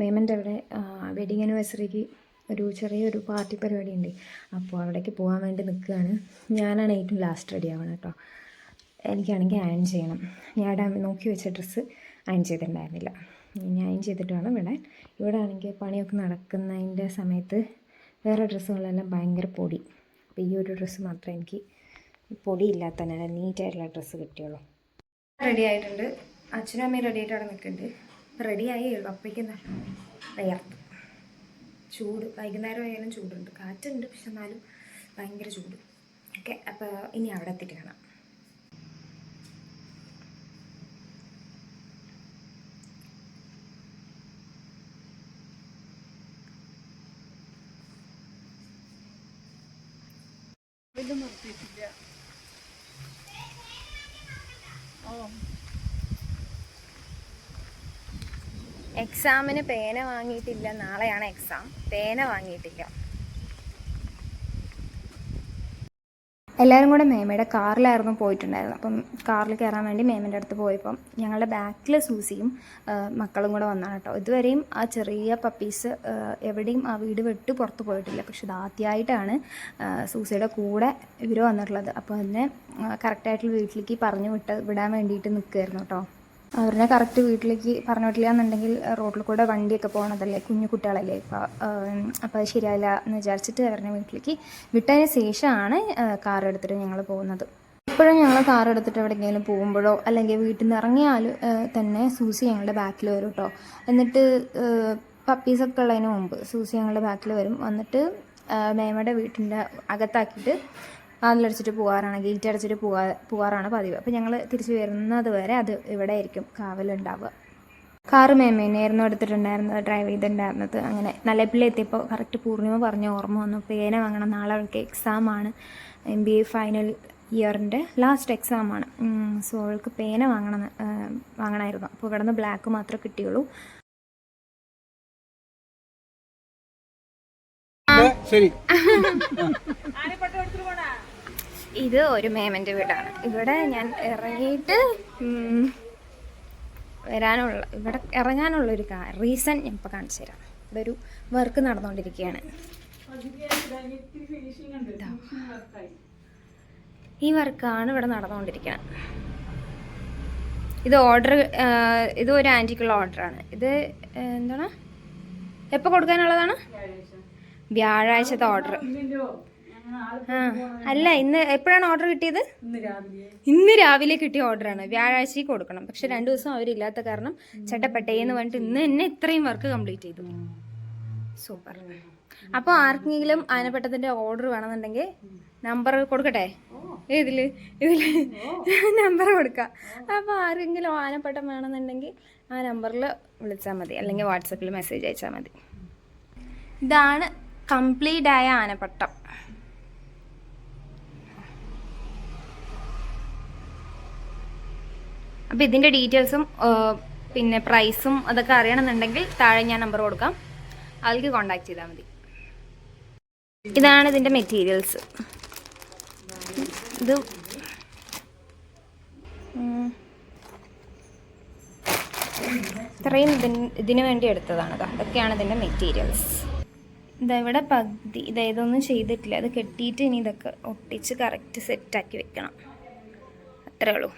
മേമൻ്റെ അവിടെ വെഡിങ് ആനിവേഴ്സറിക്ക് ഒരു ചെറിയൊരു പാർട്ടി പരിപാടി ഉണ്ട്. അപ്പോൾ അവിടേക്ക് പോകാൻ വേണ്ടി നിൽക്കുകയാണ്. ഞാനാണ് ഏറ്റവും ലാസ്റ്റ് റെഡി ആവണം കേട്ടോ. എനിക്കാണെങ്കിൽ അയൺ ചെയ്യണം. ഞാൻ നോക്കി വെച്ച ഡ്രസ്സ് അയൺ ചെയ്തിട്ടുണ്ടായിരുന്നില്ല. ഇനി അയൺ ചെയ്തിട്ട് വേണം വിടാൻ. ഇവിടെ ആണെങ്കിൽ പണിയൊക്കെ നടക്കുന്നതിൻ്റെ സമയത്ത് വേറെ ഡ്രസ്സുകളെല്ലാം ഭയങ്കര പൊടി. അപ്പോൾ ഈ ഒരു ഡ്രസ്സ് മാത്രമേ എനിക്ക് പൊടിയില്ലാത്ത നല്ല നീറ്റായിട്ടുള്ള ഡ്രസ്സ് കിട്ടിയുള്ളൂ. റെഡി ആയിട്ടുണ്ട്. അച്ഛനും അമ്മയും റെഡി ആയിട്ട് അവിടെ നിൽക്കുന്നുണ്ട്. റെഡിയായി അപ്പോഴേക്കും വയ്യാത്ത ചൂട്. വൈകുന്നേരം ആയാലും ചൂടുണ്ട്, കാറ്റുണ്ട്, പക്ഷെ എന്നാലും ഭയങ്കര ചൂട്. ഓക്കെ, അപ്പോൾ ഇനി അവിടെ എത്തിയിട്ട് കാണാം. എക്സാമിന് പേന വാങ്ങിയിട്ടില്ല. നാളെയാണ് എക്സാം. പേന വാങ്ങിയിട്ടില്ല. എല്ലാവരും കൂടെ മേമയുടെ കാറിലായിരുന്നു പോയിട്ടുണ്ടായിരുന്നു. അപ്പം കാറിൽ കയറാൻ വേണ്ടി മേമൻ്റെ അടുത്ത് പോയപ്പം ഞങ്ങളുടെ ബാക്കിൽ സൂസിയും മക്കളും കൂടെ വന്നാണ് കേട്ടോ. ഇതുവരെയും ആ ചെറിയ പപ്പീസ് എവിടെയും ആ വീട് വിട്ട് പുറത്ത് പോയിട്ടില്ല. പക്ഷെ ഇത് ആദ്യമായിട്ടാണ് സൂസിയുടെ കൂടെ ഇവർ വന്നിട്ടുള്ളത്. അപ്പോൾ അതിനെ കറക്റ്റായിട്ടുള്ള വീട്ടിലേക്ക് വിടാൻ വേണ്ടിയിട്ട് നിൽക്കുമായിരുന്നു കേട്ടോ. അവരുടെ കറക്റ്റ് വീട്ടിലേക്ക് പറഞ്ഞു വിട്ടില്ല എന്നുണ്ടെങ്കിൽ റോഡിൽ കൂടെ വണ്ടിയൊക്കെ പോകണതല്ലേ, കുഞ്ഞു കുട്ടികളല്ലേ. അപ്പോൾ അത് ശരിയായില്ല എന്ന് വിചാരിച്ചിട്ട് അവരുടെ വീട്ടിലേക്ക് വിട്ടതിന് ശേഷമാണ് കാർ എടുത്തിട്ട് ഞങ്ങൾ പോകുന്നത്. ഇപ്പോഴും ഞങ്ങൾ കാർ എടുത്തിട്ട് എവിടെയെങ്കിലും പോകുമ്പോഴോ അല്ലെങ്കിൽ വീട്ടിൽ നിന്ന് ഇറങ്ങിയാലും തന്നെ സൂസി ഞങ്ങളുടെ ബാക്കിൽ വരും കേട്ടോ. എന്നിട്ട് പപ്പീസൊക്കെ ഉള്ളതിന് മുമ്പ് സൂസി ഞങ്ങളുടെ ബാക്കിൽ വരും. മേമയുടെ വീട്ടിൻ്റെ അകത്താക്കിയിട്ട് അതിലടിച്ചിട്ട് പോകാറാണ്, ഗേറ്റ് അടച്ചിട്ട് പോകാറാണ് പതിവ്. അപ്പോൾ ഞങ്ങൾ തിരിച്ച് വരുന്നത് വരെ അത് ഇവിടെ ആയിരിക്കും കാവലുണ്ടാവുക. കാറ് മേമേനായിരുന്നു എടുത്തിട്ടുണ്ടായിരുന്നത്, ഡ്രൈവ് ചെയ്തിട്ടുണ്ടായിരുന്നത്. അങ്ങനെ നിലപ്പിൽ എത്തിയപ്പോൾ കറക്റ്റ് പൂർണിമ പറഞ്ഞ ഓർമ്മ വന്നു. പേന വാങ്ങണം, നാളെ അവൾക്ക് എക്സാമാണ്, MBA ഫൈനൽ ഇയറിൻ്റെ ലാസ്റ്റ് എക്സാമാണ്. സോ അവൾക്ക് പേന വാങ്ങണമായിരുന്നു. അപ്പോൾ ഇവിടെ നിന്ന് ബ്ലാക്ക് മാത്രമേ കിട്ടിയുള്ളൂ. ഇത് ഒരു മേമൻ്റെ വീടാണ്. ഇവിടെ ഞാൻ ഇറങ്ങിയിട്ട് ഇവിടെ ഇറങ്ങാനുള്ളൊരു റീസൺ ഞാൻ ഇപ്പോൾ കാണിച്ചു തരാം. ഇവിടെ ഒരു വർക്ക് നടന്നുകൊണ്ടിരിക്കുകയാണ്. ഈ വർക്കാണ് ഇവിടെ നടന്നുകൊണ്ടിരിക്കുന്നത്. ഇത് ഒരു ആൻറ്റിക്കുള്ള ഓർഡറാണ്. ഇത് എന്താണ്, എപ്പോൾ കൊടുക്കാനുള്ളതാണ്? വ്യാഴാഴ്ചത്തെ ഓർഡർ. അല്ല, ഇന്ന് എപ്പോഴാണ് ഓർഡർ കിട്ടിയത്? ഇന്ന് രാവിലെ കിട്ടിയ ഓർഡറാണ്. വ്യാഴാഴ്ചക്ക് കൊടുക്കണം. പക്ഷെ 2 ദിവസം അവരില്ലാത്ത കാരണം ചട്ടപ്പെട്ടേന്ന് പറഞ്ഞിട്ട് ഇന്ന് തന്നെ ഇത്രയും വർക്ക് കംപ്ലീറ്റ് ചെയ്തു. സൂപ്പർ. അപ്പോൾ ആർക്കെങ്കിലും ആനപ്പെട്ടതിൻ്റെ ഓർഡർ വേണമെന്നുണ്ടെങ്കിൽ നമ്പർ കൊടുക്കട്ടെ? ഇതിൽ നമ്പർ കൊടുക്കാം. അപ്പോൾ ആർക്കെങ്കിലും ആനപ്പെട്ടം വേണമെന്നുണ്ടെങ്കിൽ ആ നമ്പറിൽ വിളിച്ചാൽ മതി, അല്ലെങ്കിൽ വാട്സപ്പിൽ മെസ്സേജ് അയച്ചാൽ മതി. ഇതാണ് കംപ്ലീറ്റ് ആയ ആനപ്പട്ടം. അപ്പോൾ ഇതിൻ്റെ ഡീറ്റെയിൽസും പിന്നെ പ്രൈസും അതൊക്കെ അറിയണമെന്നുണ്ടെങ്കിൽ താഴെ ഞാൻ നമ്പർ കൊടുക്കാം, അതിലേക്ക് കോൺടാക്ട് ചെയ്താൽ മതി. ഇതാണ് ഇതിൻ്റെ മെറ്റീരിയൽസ്. ഇത് ഇത്രയും ഇതിന് വേണ്ടി എടുത്തതാണ്. അതൊക്കെയാണ് ഇതിൻ്റെ മെറ്റീരിയൽസ്. ഇതെവിടെ പകുതി ഇതൊന്നും ചെയ്തിട്ടില്ല. അത് കെട്ടിയിട്ട് ഇനി ഇതൊക്കെ ഒട്ടിച്ച് കറക്റ്റ് സെറ്റാക്കി വെക്കണം. അത്രേ ഉള്ളൂ.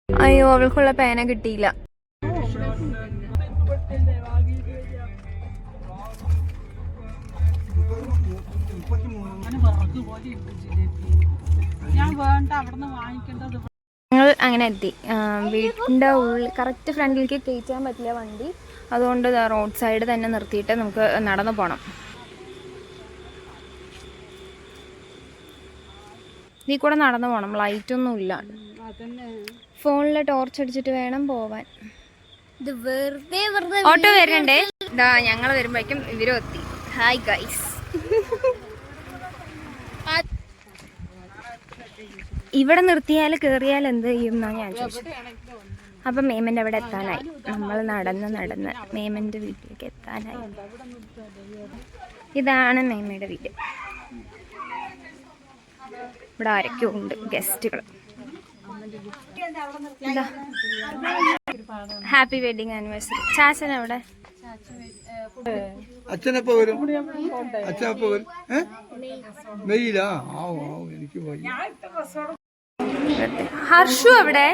അയ്യോ, അവൾക്കുള്ള പേന കിട്ടിയില്ല. ഞങ്ങൾ അങ്ങനെ എത്തി. വീട്ടിൻ്റെ ഉള്ളിൽ കറക്റ്റ് ഫ്രണ്ടിലേക്ക് കയറ്റാൻ പറ്റില്ല വണ്ടി. അതുകൊണ്ട് റോഡ് സൈഡ് തന്നെ നിർത്തിയിട്ട് നമുക്ക് നടന്നു പോകണം. ഇതിൽ കൂടെ നടന്നു പോകണം. ലൈറ്റൊന്നും ഇല്ല. ഫോണിൽ ടോർച്ച് അടിച്ചിട്ട് വേണം പോവാൻ. ഓട്ടോ വരുന്നുണ്ടേ. ഇതാ ഞങ്ങൾ വരുമ്പോഴേക്കും ഇവരും എത്തി. Hi guys. ഇവിടെ നിർത്തിയാൽ കയറിയാൽ എന്ത് ചെയ്യും എന്നാണ് ഞാൻ ചോദിച്ചത്. അപ്പം മേമൻ്റെ അവിടെ എത്താനായി. നമ്മൾ നടന്ന് മേമൻ്റെ വീട്ടിലേക്ക് എത്താനായി. ഇതാണ് മേമയുടെ വീട്. ഇവിടെ ആരൊക്കെ ഉണ്ട്, ഗസ്റ്റുകൾ. Happy wedding anniversary. ചാച്ചൻ അവിടെ അച്ഛനപ്പോ വരും? അച്ഛനപ്പോ വരും? മെയിലാ? എനിക്ക് ഹർഷു അവിടെ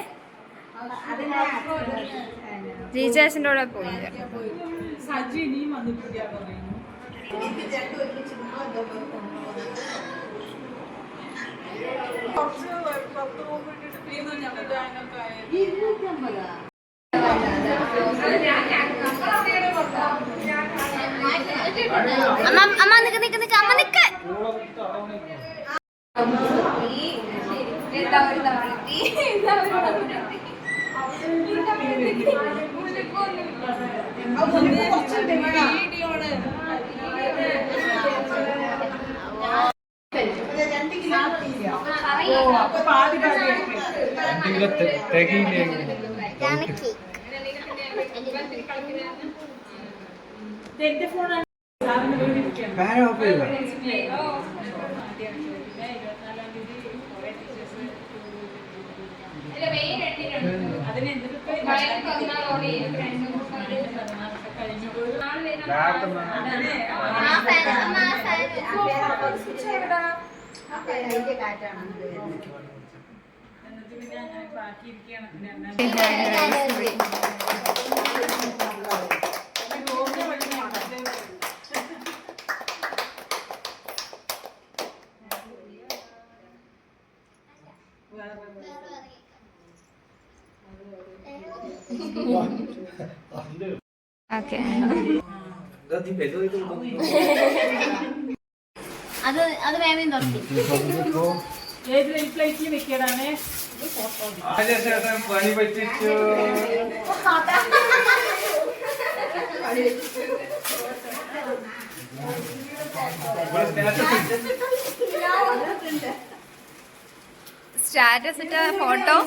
ജീജാസിന്റെ കൂടെ പോയി. അമ്മ നിക്ക് നിക്ക് നിക്ക് അമ്മ നിക്ക്. ഓക്കെ, അത് വേഗം തുടങ്ങി. പ്ലേറ്റിൽ വെക്കടാണ് പണി പറ്റിച്ചു. സ്റ്റാറ്റസ് ഇട്ട ഫോട്ടോ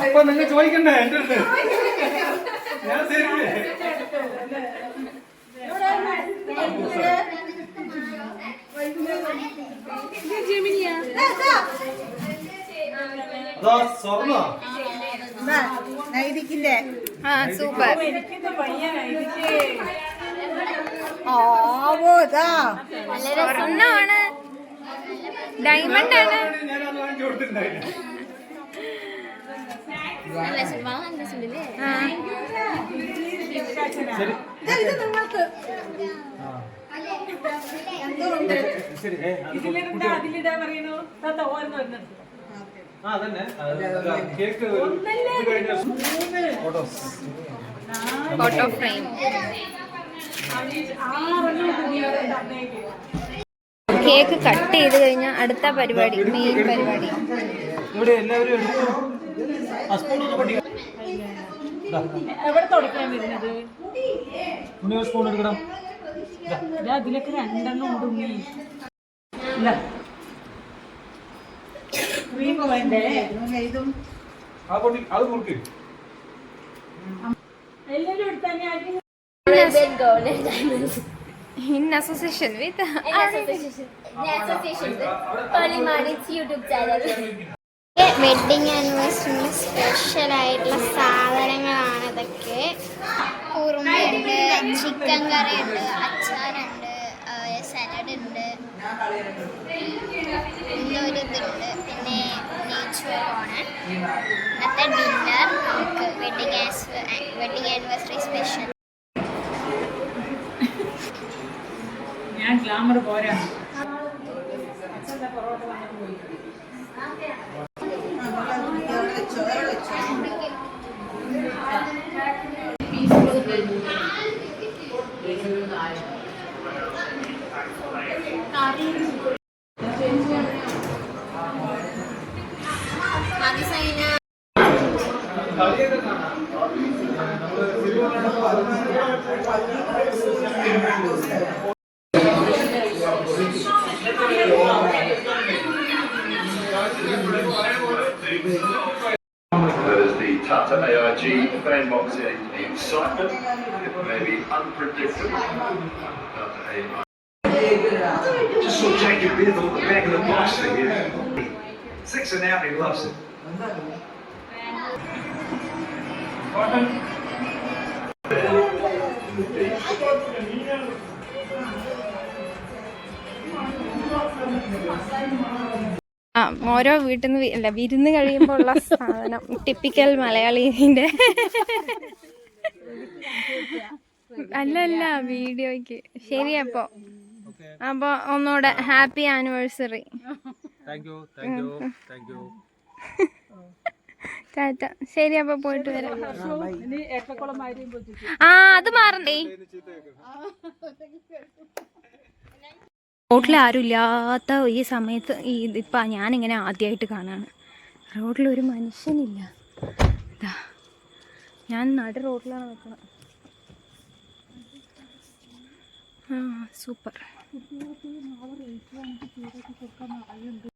അപ്പൊ നിങ്ങൾ ചോദിക്കണ്ടേ എന്റെ അടുത്ത്? ഞാൻ സൂപ്പർ. സ്വർണ്ണമാണ്, ഡയമണ്ട് ആണ്. Photo frame. കേക്ക് കട്ട് ചെയ്ത് കഴിഞ്ഞാൽ അടുത്ത പരിപാടി, മെയിൻ പരിപാടി. എവിടെ തുടക്കാൻ വരുന്നത്? അതിലൊക്കെ രണ്ടെണ്ണം ഉണ്ട്. ക്രീം വേണ്ടേ? എല്ലാരും എടുത്താൽ in association with YouTube channel. Wedding ആനിവേഴ്സറിന് സ്പെഷ്യൽ ആയിട്ടുള്ള സാധനങ്ങളാണ് ഇതൊക്കെ. കുറുമയുണ്ട്, ചിക്കൻ കറി ഉണ്ട്, അച്ചാറുണ്ട്, സലാഡ് ഉണ്ട്, ഇന്നൊരു ഇതുണ്ട്, പിന്നെ നെയ്ച്ചോറാണ്. ഇന്നത്തെ ഡിന്നർ നമുക്ക് വെഡിങ് ആനിവേഴ്സറി സ്പെഷ്യൽ. ഞാൻ ഗ്ലാമർ പോരാ. That is the Tata AIG fan box setting the excitement. It may be unpredictable. Tata AIG. Just saw Jacob Bithell at the back of the box thing. Yeah. 6 and out, he loves it. ഓരോ വീട്ടിൽ നിന്ന് അല്ല വിരുന്ന് കഴിയുമ്പോൾ ഉള്ള സാധനം typical മലയാളീൻ്റെ അല്ലല്ല വീഡിയോയ്ക്ക്. ശരി അപ്പോൾ ഒന്നുകൂടെ ഹാപ്പി ആനിവേഴ്സറി. ടാറ്റ. ശരി അപ്പോൾ പോയിട്ട് വരാം. ഇനി ഏക്കക്കുളം മാരിയും പോയി ആ അത് മാറണ്ടേ. റോഡിൽ ആരും ഇല്ലാത്ത ഈ സമയത്ത് ഇതിപ്പോൾ ഞാനിങ്ങനെ ആദ്യമായിട്ട് കാണാണ്. റോഡിലൊരു മനുഷ്യനില്ല. ഇതാ ഞാൻ നടു റോഡിലാണ് നിൽക്കുന്നത്. ആ സൂപ്പർ.